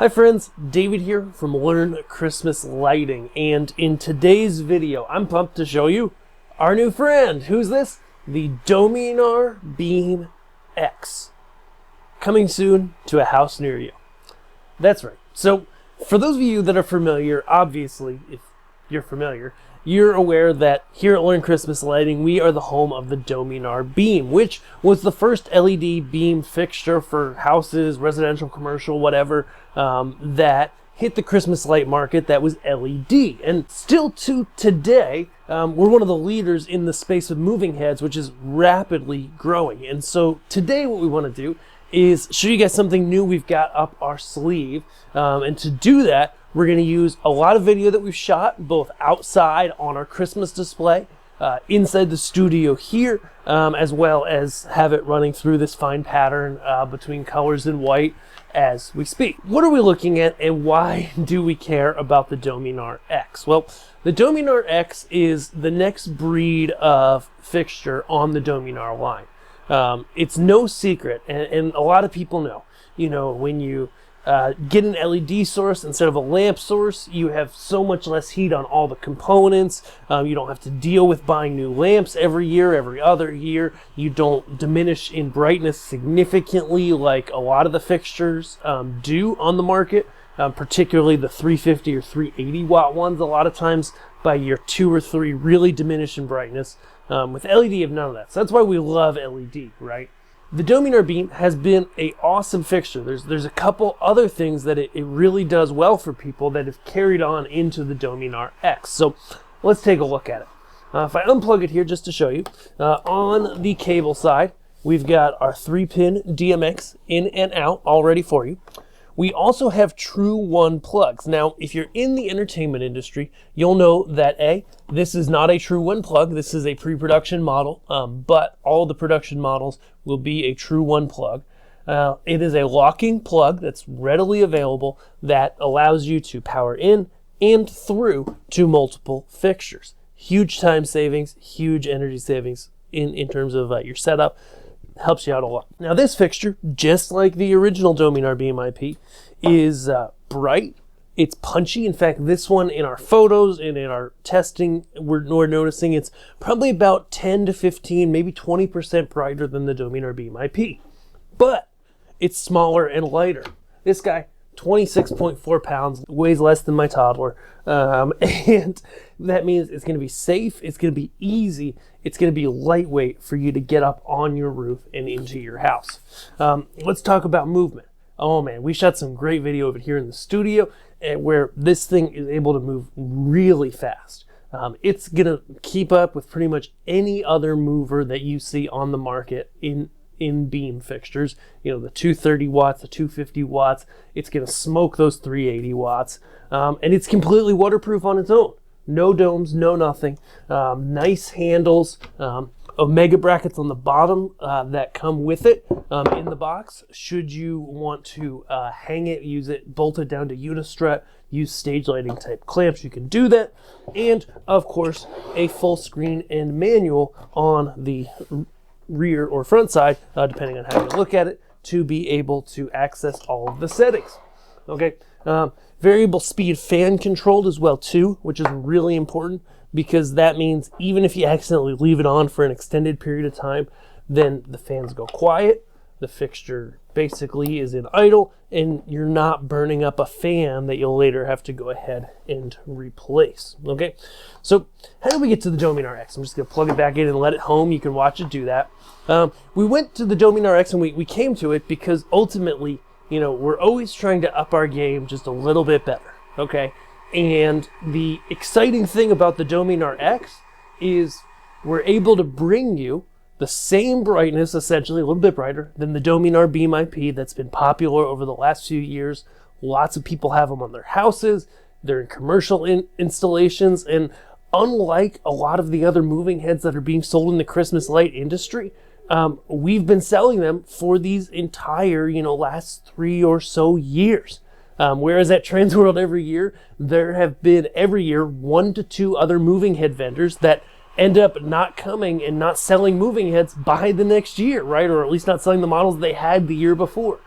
Hi friends, David here from Learn Christmas Lighting, and in today's video I'm pumped to show you our new friend. Who's this? The Dominar X. Coming soon to a house near you. That's right. So for those of you that are familiar, obviously if you're familiar, you're aware that here at Learn Christmas Lighting, we are the home of the Dominar beam, which was the first LED beam fixture for houses, residential, commercial, whatever, that hit the Christmas light market that was LED. And still to today, we're one of the leaders in the space of moving heads, which is rapidly growing. And so today what we want to do is show you guys something new we've got up our sleeve. And to do that, we're going to use a lot of video that we've shot, both outside on our Christmas display, inside the studio here, as well as have it running through this fine pattern between colors and white as we speak. What are we looking at, and why do we care about the Dominar X? Well, the Dominar X is the next breed of fixture on the Dominar line. It's no secret, and a lot of people know, when you get an LED source instead of a lamp source, you have so much less heat on all the components. You don't have to deal with buying new lamps every year, every other year. You don't diminish in brightness significantly like a lot of the fixtures do on the market, particularly the 350 or 380 watt ones. A lot of times by year 2 or 3 really diminish in brightness. With LED, you have none of that. So that's why we love LED, right? The Dominar beam has been an awesome fixture. There's a couple other things that it really does well for people that have carried on into the Dominar X. So let's take a look at it. If I unplug it here just to show you, on the cable side, we've got our 3-pin DMX in and out all ready for you. We also have True 1 plugs. Now, if you're in the entertainment industry, you'll know that this is not a True 1 plug. This is a pre-production model, but all the production models will be a True 1 plug. It is a locking plug that's readily available that allows you to power in and through to multiple fixtures. Huge time savings, huge energy savings in terms of your setup. Helps you out a lot. Now this fixture, just like the original Dominar Beam IP, is bright. It's punchy. In fact, this one in our photos and in our testing, we're noticing it's probably about 10 to 15, maybe 20% brighter than the Dominar Beam IP. But it's smaller and lighter. This guy, 26.4 pounds, weighs less than my toddler. And that means it's going to be safe, it's going to be easy, it's going to be lightweight for you to get up on your roof and into your house. Let's talk about movement. Oh man, we shot some great video of it here in the studio where this thing is able to move really fast. It's going to keep up with pretty much any other mover that you see on the market in beam fixtures. The 230 watts, the 250 watts, it's going to smoke those 380 watts. And it's completely waterproof on its own. No domes, no nothing. Nice handles, Omega brackets on the bottom that come with it in the box. Should you want to hang it, use it, bolt it down to unistrut, use stage lighting type clamps, you can do that. And of course, a full screen and manual on the rear or front side, depending on how you look at it, to be able to access all of the settings. Okay, variable speed fan controlled as well too, which is really important because that means even if you accidentally leave it on for an extended period of time, then the fans go quiet, the fixture basically is in idle, and you're not burning up a fan that you'll later have to go ahead and replace. Okay, so how do we get to the Dominar X? I'm just going to plug it back in and let it home. You can watch it do that. We went to the Dominar X and we came to it because ultimately, we're always trying to up our game just a little bit better, okay? And the exciting thing about the Dominar X is we're able to bring you the same brightness, essentially a little bit brighter than the Dominar Beam IP that's been popular over the last few years. Lots of people have them on their houses. They're in commercial installations. And unlike a lot of the other moving heads that are being sold in the Christmas light industry, we've been selling them for these entire, last 3 or so years. Whereas at Transworld every year, there have been every year 1 to 2 other moving head vendors that end up not coming and not selling moving heads by the next year, right? Or at least not selling the models they had the year before.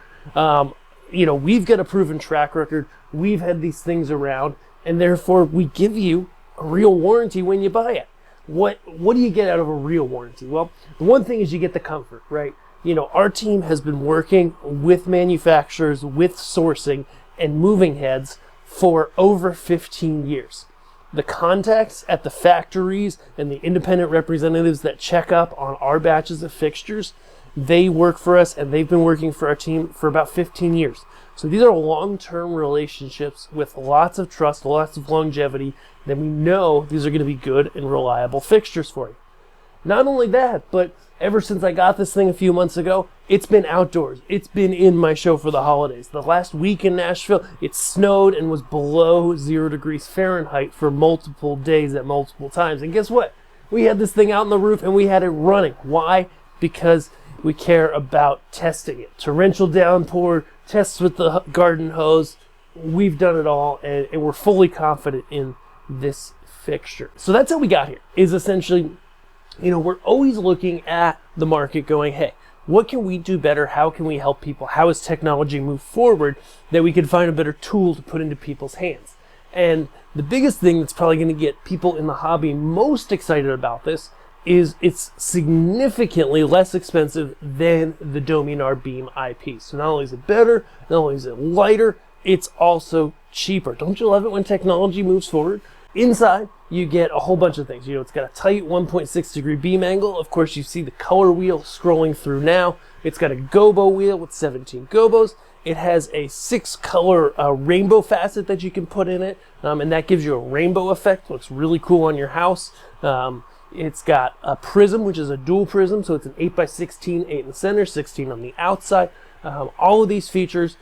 we've got a proven track record. We've had these things around, and therefore we give you a real warranty when you buy it. What do you get out of a real warranty? Well, the one thing is you get the comfort, right? Our team has been working with manufacturers, with sourcing and moving heads for over 15 years. The contacts at the factories and the independent representatives that check up on our batches of fixtures, they work for us, and they've been working for our team for about 15 years. So these are long-term relationships with lots of trust, lots of longevity, that we know these are going to be good and reliable fixtures for you. Not only that, but ever since I got this thing a few months ago, it's been outdoors. It's been in my show for the holidays. The last week in Nashville, it snowed and was below 0 degrees Fahrenheit for multiple days at multiple times. And guess what? We had this thing out on the roof and we had it running. Why? Because we care about testing it. Torrential downpour, tests with the garden hose. We've done it all, and we're fully confident in this fixture. So that's how we got here, is essentially, we're always looking at the market going, hey, what can we do better? How can we help people? How has technology moved forward that we can find a better tool to put into people's hands? And the biggest thing that's probably going to get people in the hobby most excited about this is it's significantly less expensive than the Dominar Beam eyepiece. So not only is it better, not only is it lighter, it's also cheaper. Don't you love it when technology moves forward? Inside, you get a whole bunch of things. It's got a tight 1.6 degree beam angle. Of course, you see the color wheel scrolling through now. It's got a gobo wheel with 17 gobos. It has a 6-color rainbow facet that you can put in it, and that gives you a rainbow effect. Looks really cool on your house. It's got a prism, which is a dual prism, so it's an 8x16, 8 in the center, 16 on the outside. All of these features,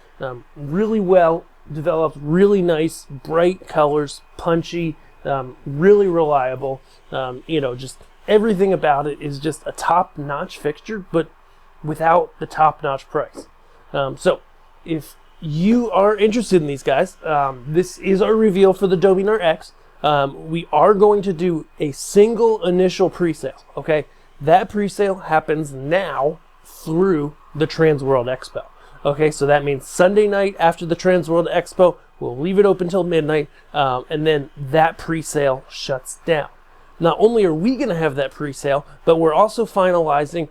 really well developed, really nice, bright colors, punchy, really reliable. Just everything about it is just a top-notch fixture, but without the top-notch price. So if you are interested in these guys, this is our reveal for the Dominar X. We are going to do a single initial pre-sale, okay? That pre-sale happens now through the Transworld Expo. Okay, so that means Sunday night after the Transworld Expo, we'll leave it open till midnight, and then that pre-sale shuts down. Not only are we going to have that pre-sale, but we're also finalizing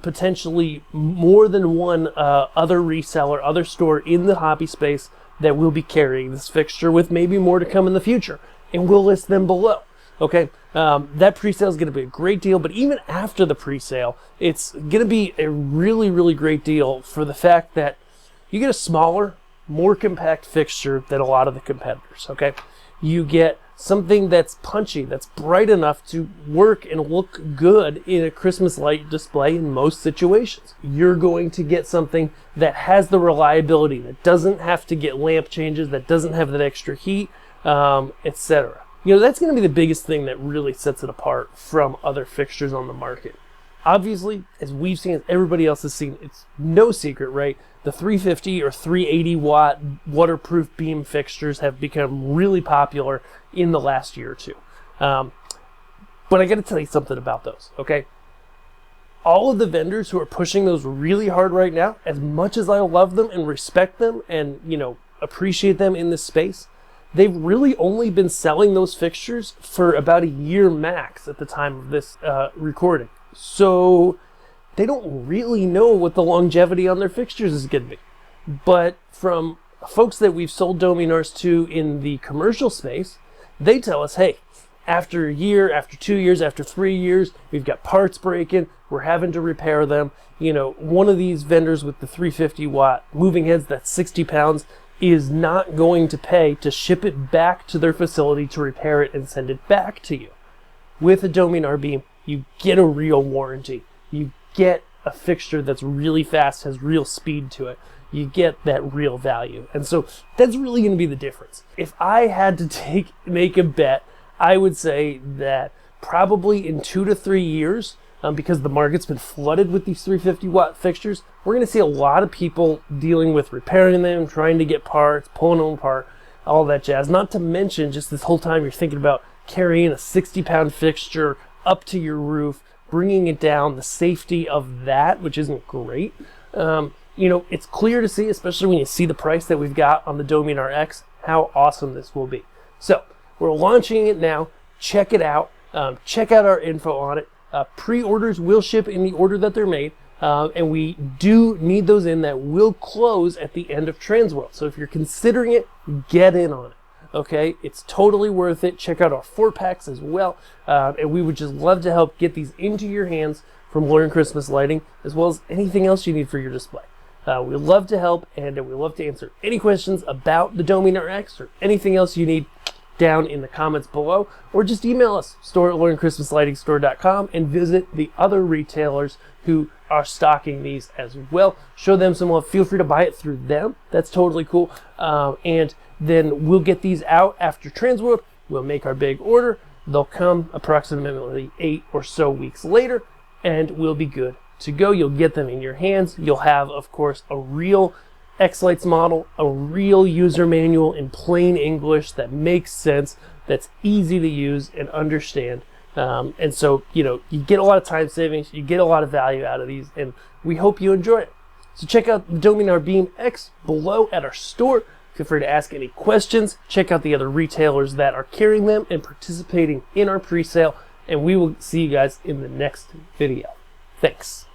potentially more than one other reseller, other store in the hobby space that will be carrying this fixture, with maybe more to come in the future, and we'll list them below. Okay, that pre-sale is going to be a great deal, but even after the pre-sale, it's going to be a really, really great deal for the fact that you get a smaller, more compact fixture than a lot of the competitors, okay? You get something that's punchy, that's bright enough to work and look good in a Christmas light display in most situations. You're going to get something that has the reliability, that doesn't have to get lamp changes, that doesn't have that extra heat, etc. That's going to be the biggest thing that really sets it apart from other fixtures on the market. Obviously, as we've seen, as everybody else has seen, it's no secret, right? The 350 or 380 watt waterproof beam fixtures have become really popular in the last year or two. But I got to tell you something about those, okay? All of the vendors who are pushing those really hard right now, as much as I love them and respect them and, appreciate them in this space, they've really only been selling those fixtures for about a year max at the time of this recording. So they don't really know what the longevity on their fixtures is going to be. But from folks that we've sold Dominars to in the commercial space, they tell us, hey, after a year, after 2 years, after 3 years, we've got parts breaking, we're having to repair them. One of these vendors with the 350 watt moving heads that's 60 pounds is not going to pay to ship it back to their facility to repair it and send it back to you. With a Dominar beam, you get a real warranty. You get a fixture that's really fast, has real speed to it. You get that real value. And so that's really going to be the difference. If I had to make a bet, I would say that probably in 2 to 3 years, because the market's been flooded with these 350 watt fixtures, we're going to see a lot of people dealing with repairing them, trying to get parts, pulling them apart, all that jazz. Not to mention, just this whole time you're thinking about carrying a 60-pound fixture up to your roof, bringing it down, the safety of that, which isn't great. you know, it's clear to see, especially when you see the price that we've got on the Dominar X, how awesome this will be. So we're launching it now. Check it out. Check out our info on it. Pre-orders will ship in the order that they're made. And we do need those in that will close at the end of Transworld. So if you're considering it, get in on it. Okay, it's totally worth it. Check out our 4-packs as well. And we would just love to help get these into your hands from Learn Christmas Lighting, as well as anything else you need for your display. We'd love to help, and we love to answer any questions about the Dominar X or anything else you need down in the comments below, or just email us, store@learnchristmaslightingstore.com, and visit the other retailers who are stocking these as well. Show them some love. Feel free to buy it through them. That's totally cool. And then we'll get these out after Transworld. We'll make our big order. They'll come approximately 8 or so weeks later, and we'll be good to go. You'll get them in your hands. You'll have, of course, a real X-Lights model, a real user manual in plain English that makes sense, that's easy to use and understand. And so, you know, you get a lot of time savings, you get a lot of value out of these, and we hope you enjoy it. So check out the Dominar Beam X below at our store. Feel free to ask any questions. Check out the other retailers that are carrying them and participating in our pre-sale, and we will see you guys in the next video. Thanks.